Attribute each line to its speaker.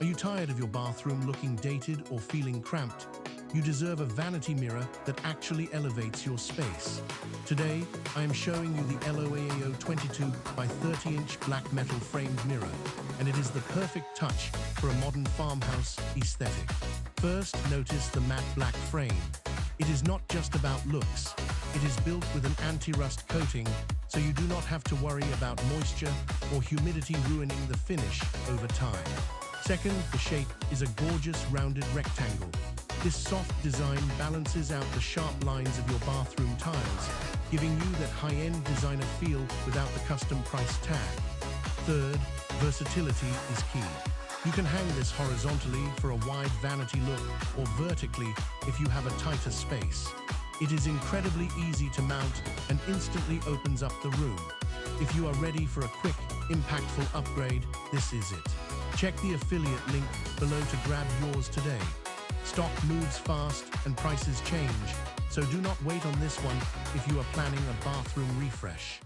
Speaker 1: Are you tired of your bathroom looking dated or feeling cramped? You deserve a vanity mirror that actually elevates your space. Today, I am showing you the LOAAO 22 by 30-inch black metal framed mirror, and it is the perfect touch for a modern farmhouse aesthetic. First, notice the matte black frame. It is not just about looks. It is built with an anti-rust coating, so you do not have to worry about moisture or humidity ruining the finish over time. Second, the shape is a gorgeous rounded rectangle. This soft design balances out the sharp lines of your bathroom tiles, giving you that high-end designer feel without the custom price tag. Third, versatility is key. You can hang this horizontally for a wide vanity look or vertically if you have a tighter space. It is incredibly easy to mount and instantly opens up the room. If you are ready for a quick, impactful upgrade, this is it. Check the affiliate link below to grab yours today. Stock moves fast and prices change, so do not wait on this one if you are planning a bathroom refresh.